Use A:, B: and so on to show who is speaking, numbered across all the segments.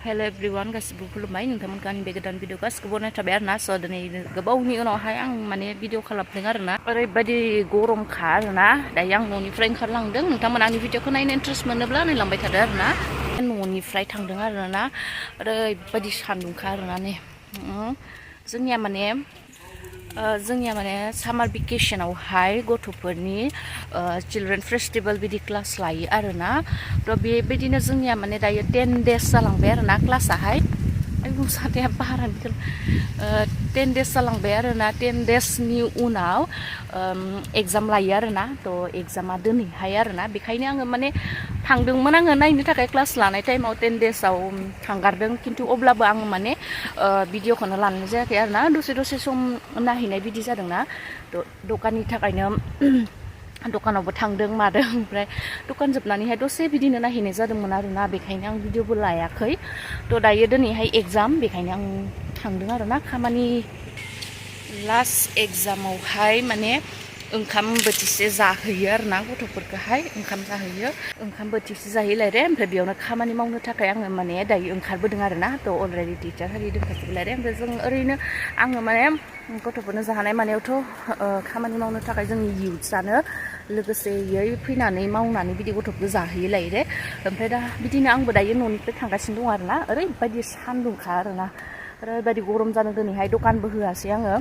A: Hello everyone, गासिबो खुलुमबाय नोंथांमोनखौ आंनि बे गोदान भिडिअ गासिखौबो नायनो थाबाय आरोना स' दिनै गोबावनि उनावहाय आं माने भिडिअ खालामदों आरोना ओरैबायदि गरमखा आरोना दायो आं न'निफ्राय ओंखारलांदों नोंथांमोना आंनि भिडिअखौ नायनो इन्ट्रेस्ट मोनोब्ला नायलांबाय थादो आरोना न'निफ्राय थांदों आरोना ओरैबायदि सान्दुंखा आरोना नै जोंनिया माने सामार भेकेसनावहाय गथ'फोरनि चिल्ड्रेन फेस्टिभेल बिदि क्लास लायो आरोना थ' बेबायदिनो जोंनिया माने दायो 10 days जालांबाय आरोना क्लासाहाय साथाया बारा 10 days जालांबाय आरोना 10 daysनि उनाव एग्जाम लायो आरोना थ' एग्जामा दिनैहाय आरोना बेखायनो आङो माने थांदोंमोन आङो नायनो थाखाय क्लास लानाय टाइमाव 10 daysआव थांगारदों खिन्थु अब्लाबो आङो माने भिडिअखौनो लानाय जायाखै आरोना दसे सम नायहैनाय बिदि जादोंना दखाननि थाखायनो दखानावबो थांदों मादों ओमफ्राय दखान जोबनानैहाय दसे बिदिनो नायहैनाय जादोंमोन आरोना बेखायनो आं भिडिअबो लायाखै थ' दायो दिनैहाय एग्जाम बेखायनो आं थांदों आरोना खामानि लास्ट एग्जामावहाय माने ओंखाम बोथिसे जाहैयो आरोना गथ'फोरखौहाय ओंखाम जाहैयो ओंखाम बोथिसे जाहैलायरे ओमफ्राय बेयावनो खामानि मावनो थाखाय आङो माने दायो ओंखारबोदों आरोना थ' अलरेडि टिचार हारि दोनखाजोबलायरे ओमफ्राय जों ओरैनो आङो माने गथ'फोरनो जाहोनाय मानायावथ' खामानि मावनो थाखाय जोंनि इयुथ्सआनो लोगोसेयै फैनानै मावनानै बिदि गथ'फोरखौ जाहैयो लायरे ओमफ्राय दा बिदिनो आंबो दायो न'निफ्राय थांगासिनो दं आरोना ओरैबायदि सान्दुंखा आरोना ओरैबायदि गरम जादों दिनैहाय दखानबो होआसै आङो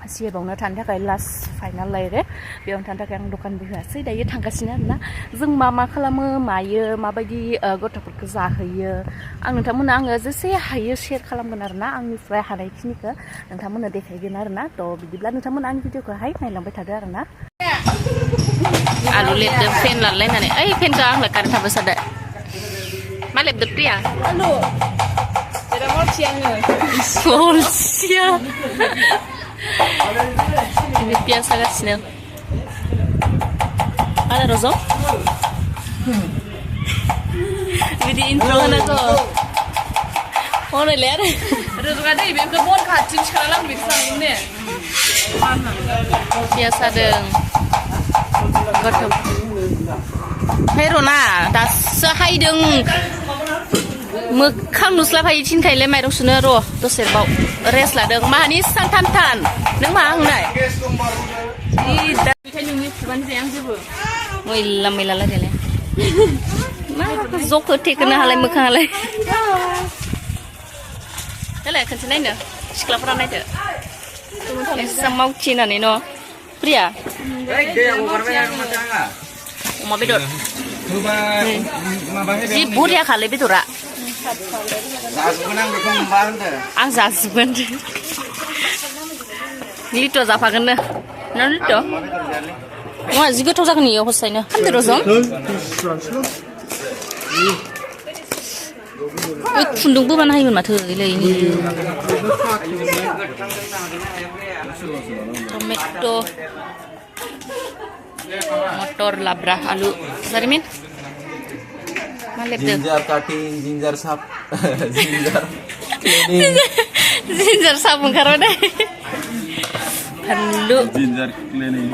A: सिएबावनो थानो थाखाय लास्ट फाइनाल लायरे बेयावनो थानो थाखाय आं दखानबो होआसै दायो थांगासिनो आरोना जों मा खालामो मायो माबायदि गथ'फोरखौ जाहोयो आं नोंथांमोननो आङो जेसे हायो शेयार खालामगोन आरोना आंनिफ्राय हानायखिनिखौ नोंथांमोननो देखायगोन आरोना थ' बिदिब्ला नोंथांमोना आंनि भिडिअखौहाय नायलांबाय थादो आरोना आलु लेबदों फेन लालायनानै ओइ फेनखौ आंलाय कारेन्ट थाबो सादो मा लेबदों प्रिया आलु Solsia. Ini biasa kan sini. Ada Rozo? Ini intro kan aku. Oh lihat. Rozo ada ibu kebun kacing sekarang bisa ini. Biasa deng. Gotong. Hei Rona, das sehai deng. मोखां नुस्लाबहायै थिनखायलाय माइरं सुनो र' दसे बाव रेस्ट लादों माहानि सानथामथान नों मा आंनाय मैला लादेलाय मा ज'खौ थेखोनो हालाय मोखाङालाय देलाय खनसे नायनो सिख्लाफोरा नायदो एसेबां मावथिनानै न' प्रिया अमा बेदर जि बुरजा खालै बेदरा आं जाजोबगोन लिट' जाफागोननो ना लिट' नङा जि गोथाव जागोन इयाव हसायनो खामदो र'जन खुन्दुंबो बानायोमोन माथो इलायनि टमेट' मटर लाब्रा आलु जारिमिन
B: Ginger cutting, ginger sap,
A: ginger sap oंखारबाय deh फानलु
B: ginger cleaning.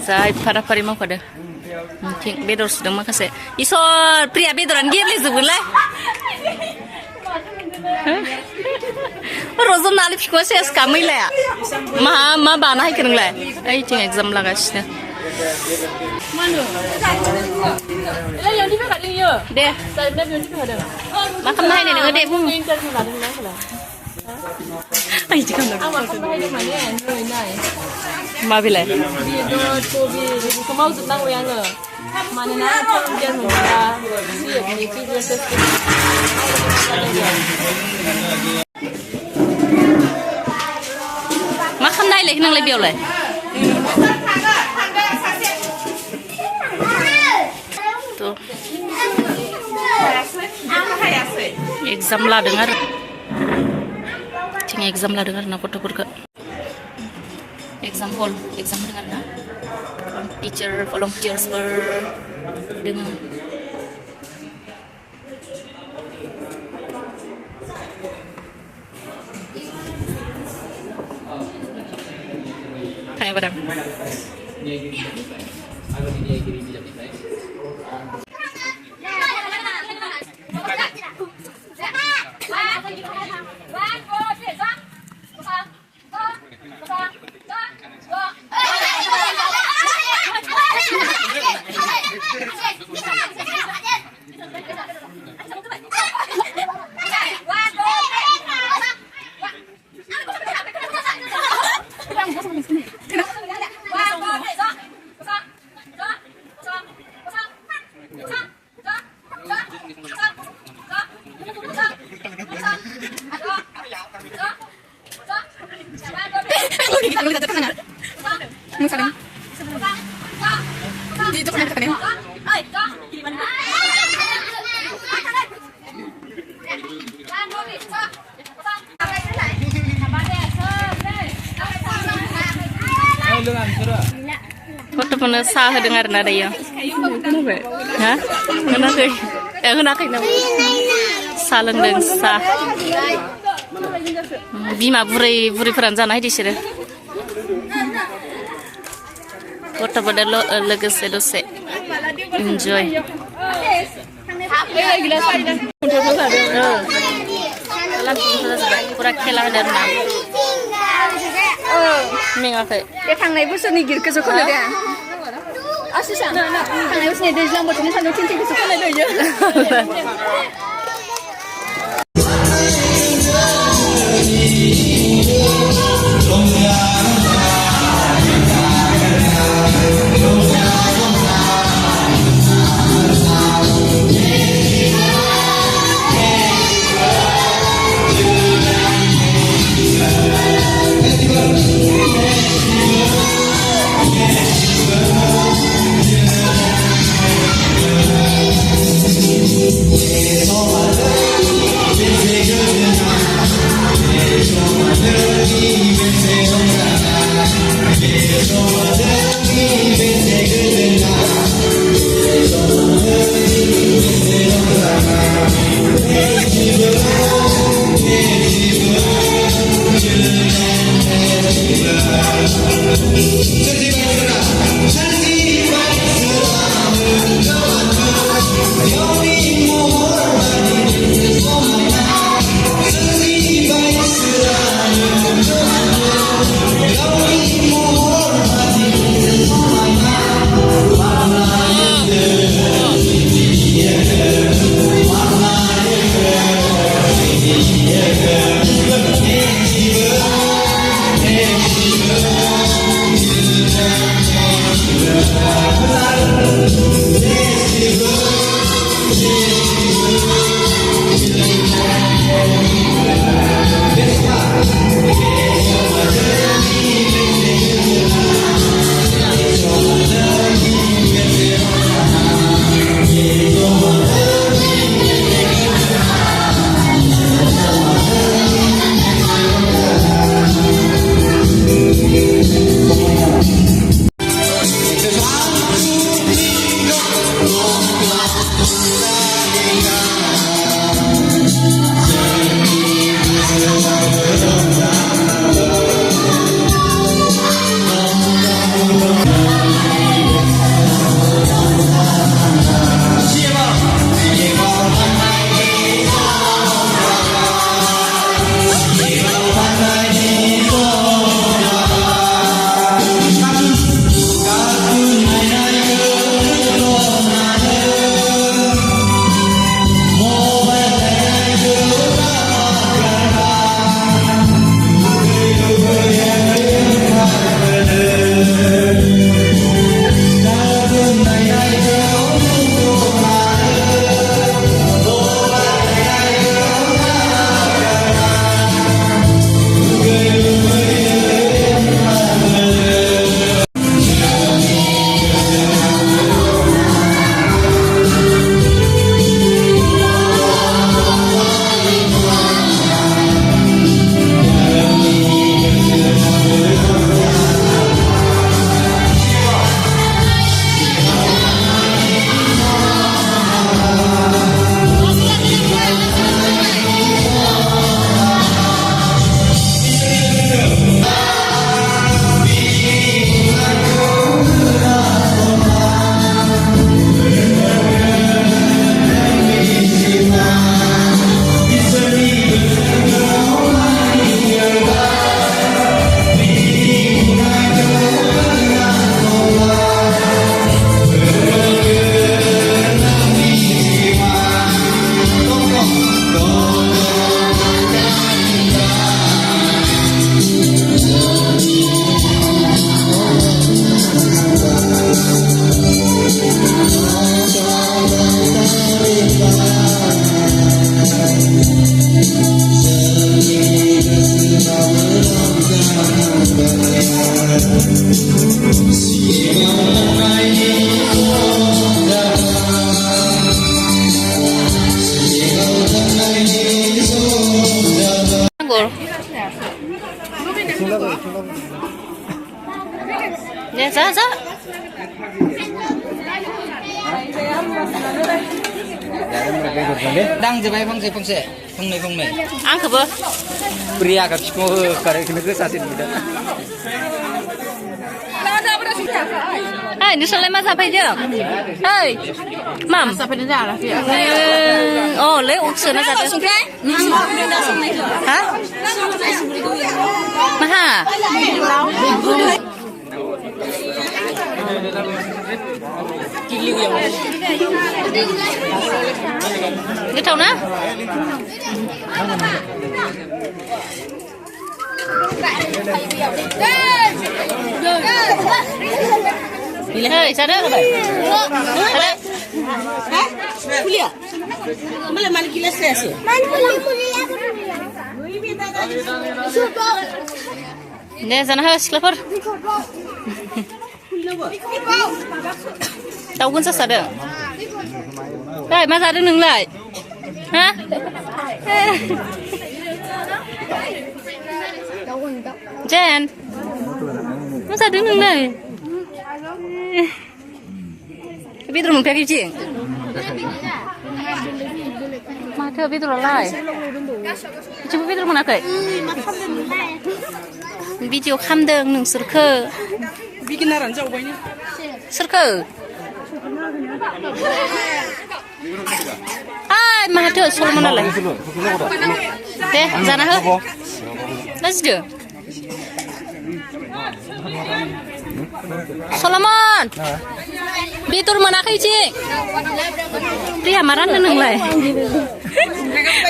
A: जाय फारा-फारि मावखादो थिं बेदर सुदों माखासे इसर प्रिया बेदरानो गेब्लेजोबगोनलाय र'जन नालाय फिखौ सेस मैलाया मा बाना हायखो नोंलाय ओइथिं एग्जाम लागासिनो दे मा खालामनो हायनाय नोङो दे बुं मा बेलाय मावजोबनांगौ आङो मानोना मा खालामनो हायलायखो नोंलाय बेयावलाय एग्जाम लादों आरो थिं एग्जाम लादों आरो ना गथ'फोरखौ एग्जाम हल एग्जाम होदों आरो ना टिचार भलन्टियार्सफोर दङ kayak barang
C: Kalau kita tanya, misalnya, di itu kan tanya.
A: Gथ'फोरनो साहा होदों आरोना दायो हा होनाखै होनाखै नामा साहा लोंदों साहा बिमा बुरैफोरानो जाना होदो बिसोरो गथ'फोरजों लोगोसे दसे इन्जय फुरा खेला होदों आरोना मेङाखै
C: बे थांनाय बोसोरनि गिर्टखौसो खननो दे आसिसा थांनाय बोसोरनि दैज्लां बोथोरनि सानदुं थिंथिंखौसो खननाय दयो
D: Yeah.
A: deh za.
D: Dang jebai fangse fungnai
A: Angkebo.
D: pria ka pimo kare kene ke sasin bida
A: Hai, ini selai masa apa aja? Hai, mam. Masa apa aja lah? Oh, le ukse na satu. Hah? Maha. Cái thầu nó. Hey, sadar apa? Sadar?
E: Hah? Kuliah? Mana mana kila stres?
A: Deh, sana harus keluar. Tahu kan sadar? Hey, masa ada nung lại? Hah? Jen, masa ada nung lại? Biết rồi mình phải cái chuyện mà thưa biết rồi lại chứ biết rồi mà kệ video khăm đường nương sır khơ
E: Bikin naran jauh banyak.
A: sır khơ ai mà thưa solo mana lại thế ra nào hả let's do Solomon, bitur mana kecik? Pria marah neneng lah.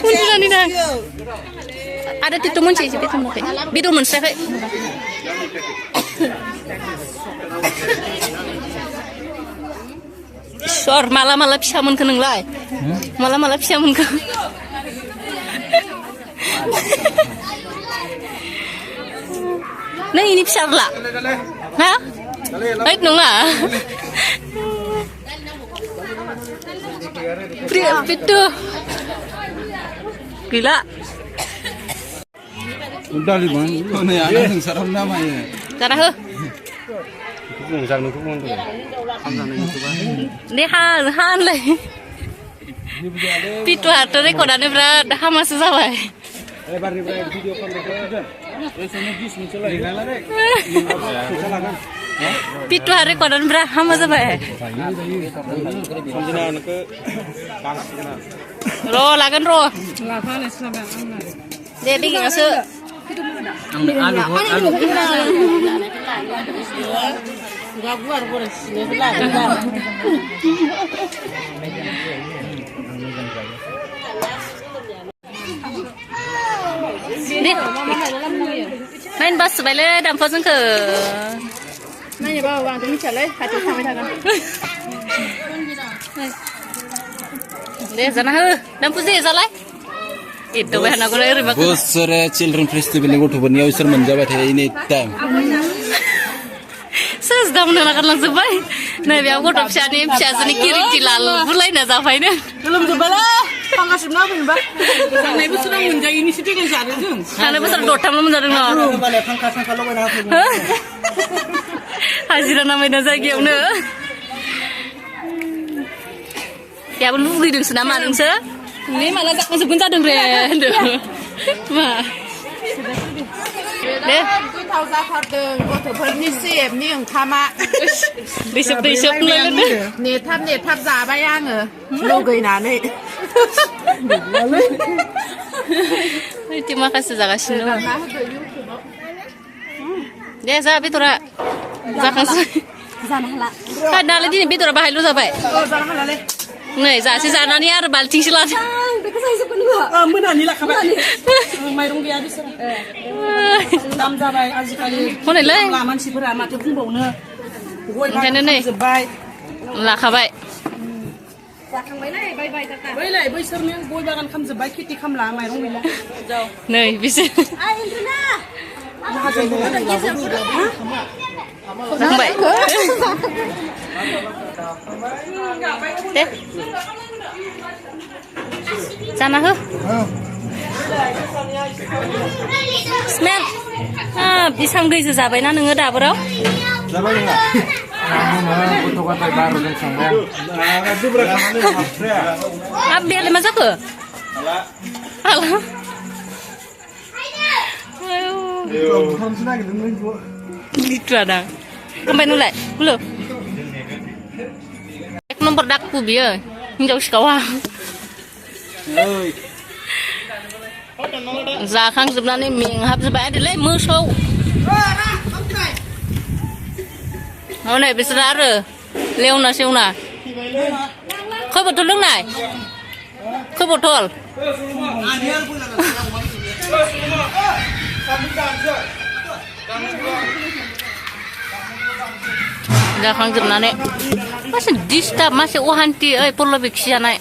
A: Munduran ini. Ada titu muncul sih bitur muncul. Bitur muncul kayak. Sor malam bisa mun keneng lah. Malam bisa mun ke. Nah ini besar lah. Hah? Baik dong ah. Pria itu. Gila.
B: Udah lima. Mana ya? Yang saram nama ya.
A: Cara he. Ini han lah. Pitu atau rekodannya berat. Dah masuk sampai. Video Pitu hari kodan berapa masa pak? Ro lagan ro. Dia bikin asu. Main bus sebelah dampot sengke.
C: Nanya bawa orang tu macam leh, hati sampai tangan.
A: Deh, sana he, dampot sih salah. Itu bahan aku lagi ribet.
B: Bos sore children festival yang udah punya user menjawab hari ini time.
A: Sudah menenakan langsung baik. Nah, biar aku dapat sini kiri cilal. Mulai nak sampai ni.
E: Belum coba lah. Pangkas kenapa nih, Mbak? Karena ibu sudah menjadi ini sih kan jadi tu.
A: Karena besar dotam lu menjadi no.
E: Kembali pangkasnya kalau mana aku.
A: Hajiran namanya lagi yang ne. Ya pun lu hidung senama dong se. Ini malah tak masuk pun cadang re. Ma. Deh.
C: Tahu zakar deng, kau tu pergi siap ni yang kama.
A: Disep lele deh.
C: Net zaba yang logo ini.
A: Terima kasih zakat sini. Deh, saya bitura. Zakat sih. Kan dalam ini bitura bahaya lu sampai.
C: Oh, jangan halale.
A: Nih, saya sih sana ni ada balting silat.
E: Mana ni lah kabar. Mairung dia di sana. Dam jabai azikali.
A: Mana leh?
E: Laman si pura mati pun bau ne.
A: Macam ni.
E: Sebai.
A: Lah kabai.
E: Bai lai bai sernya boy bagan kam sebai kiti kam la mairung bila. Jauh.
A: Nih, bisa. Sampai. Deh. Sana he. Smell बेसां दैजो जाबायना नोङो दाबोराव
B: जाबाय नङा गथ' गथाय बार'जन संबाय
A: हाब बेयालाय मा जाखो लिथुआ दां ओमफ्राय नोंलाय गुलो एक नम्बर दागबो बियो हिनजाव सिखावा जाखांजोबनानै मेंहाबजोब्बाय आरोलै मोसौ हनै बिसोर आरो लेवना सेवना खै बथल लोंनाय खै बथल जाखांजोबनानै मासे डिस्टार्ब मासे अहान्ति ओइ पल्लबि खिजानाय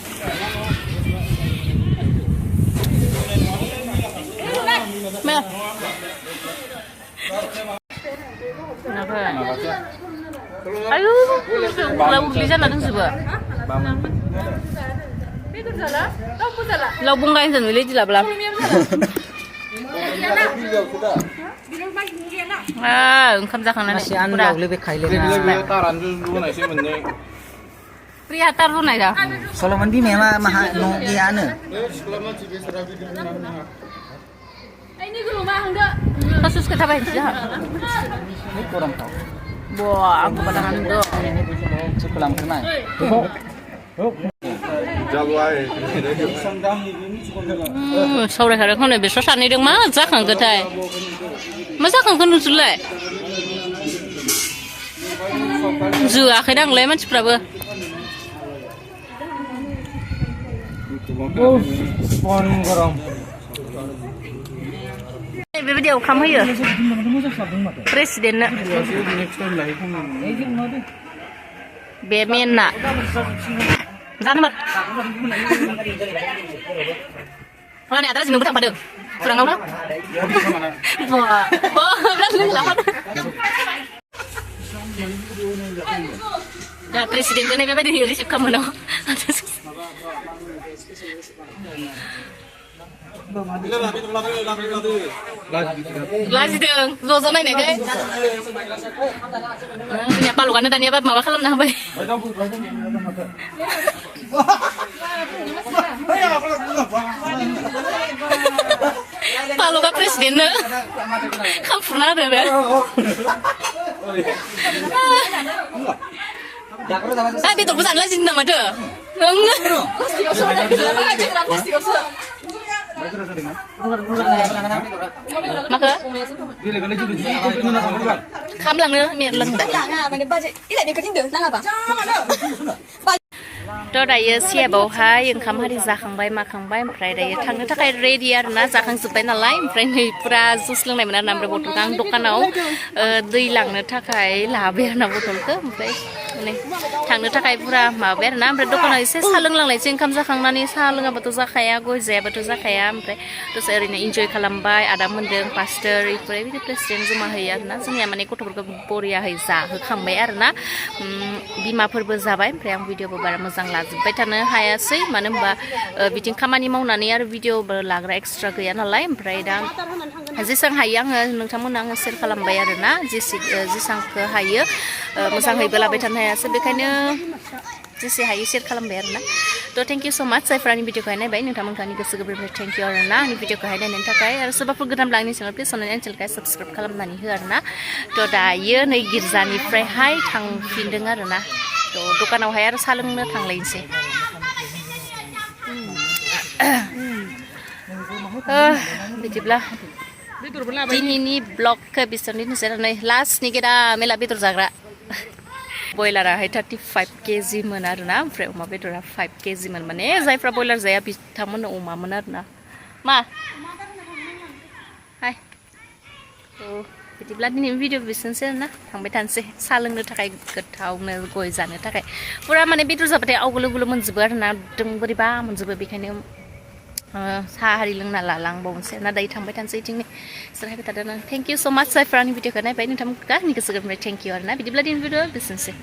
A: ayo urli जाना दंजोबो लाव बुंगाय होनलै दिलाब्ला ओंखाम जाखांनानै प्रिया तार रुनाय दा
D: Soloman bimaया माहा न' गैयानो
A: kasus kita baik sih
D: kurang tahu
A: wah aku pada handuk
D: sekolah kena
A: sore hari kan besok sana dong mah zakang ketai masa kan kan nusulai zu akhirnya ngelai macam berapa
D: spon gorong
A: बेबायदियाव ओंखाम होयो प्रेसिडेन्टनो बे मेनना जानोमोन माने आदार जिनोबो थांफादों खुराङावनो दा प्रेसिडेन्टनो बेबायदि रिसिभ खालामो लाजिदों ज' नायनायखाय जोंनिया पालुगानो दानिया माबा खालामना होबाय पालुगा प्रेसिडेन्टनो खामफुना होदों बेदरबो जानो लाजिदों नामाथो Maka kamlang mirleng दा दायो सियाबावहाय ओंखाम हारि जाखांबाय माखांबाय ओमफ्राय दायो थांनो थाखाय रेडि आरोना जाखांजोब्बाय नालाय ओमफ्राय नै पुरा जुस लोंनायमोन आरोना ओमफ्राय बथलखौ आं दखानाव दै लांनो थाखाय लाबाय आरोना बथलखौ ओमफ्राय माने थांनो थाखाय पुरा माबाय आरोना ओमफ्राय दखानाव एसे साहा लोंलांनायसै ओंखाम जाखांनानै साहा लोङाबाथ' जाखाया गय जायाबाथ' जाखाया ओमफ्राय दसे ओरैनो इन्जय खालामबाय आदा मोनदों पास्टर इफोर बिदि प्रेसिडेन्ट जमा होयो आरोना जोंनिया माने गथ'फोरखौ बरियाहै जाहोखांबाय आरोना बिमाफोरबो जाबाय ओमफ्राय आं भिडिअबो बारा मोजां लाजोबबाय थानो हायासै मानो होनबा बिथिं खामानि मावनानै आरो भिडिअबो लाग्रा एक्सट्रा गैया नालाय ओमफ्राय दा जेसां हायो आङो नोंथांमोननो आङो शेयार खालामबाय आरोना जेसांखौ हायो मोजाङैबो लाबाय थानो हायासै बेखायनो जेसे हायो शेयार खालामबाय आरोना थ' थेंक इउ स' माच जायफ्रा आंनि भिडिअखौहाय नायबाय नोंथांमोनखौ गोसो गोरबोनिफ्राय थेंक इउ आरोना आंनि भिडिअखौहाय नायनायनि थाखाय आरो सोरबाफोर गोदानब्ला आंनि चेनेल प्लिज अननानै आंनि चेनेलखौहाय साबस्क्राइब खालामनानै हो आरोना थ' दायो नै गिर्जानिफ्रायहाय थांफिनदों आरोना थ' दखानावहाय आरो साहा लोंनो थांलायनोसै बिदिब्ला दिनैनि ब्लगखौ बिसोरनि नुसै लास्टनि गेदा मेला बेदर जाग्रा बयलाराहाय 35 केजिमोन आरोना ओमफ्राय अमा बेदरा 5 केजिमोन माने जायफ्रा बयलार जाया बिथांमोननो अमामोन आरोना मा हाय बिदिब्ला दिनैनि भिडिअ बिसोरनोसै आरोना थांबाय थानोसै साहा लोंनो थाखाय गोथावनो गय जानो थाखाय पुरा माने बेदर जाबाथाय आवगोलो गोलो मोनजोबो आरोना एकदम बोरैबा मोनजोबो बेखायनो साहा हारि लोंना लालांबावनोसै ना दायो थांबाय थानोसै इथिंनो इसोर हायबाय थादों थेंक इउ स' माच जायफ्रा आंनि भिडिअखौ नायबाय नोंथांमोनखौ आंनि गोसो गोरबोनिफ्राय थेंक इउ आरोना बिदिब्ला दिनैनि भिडिअ बिसोरनोसै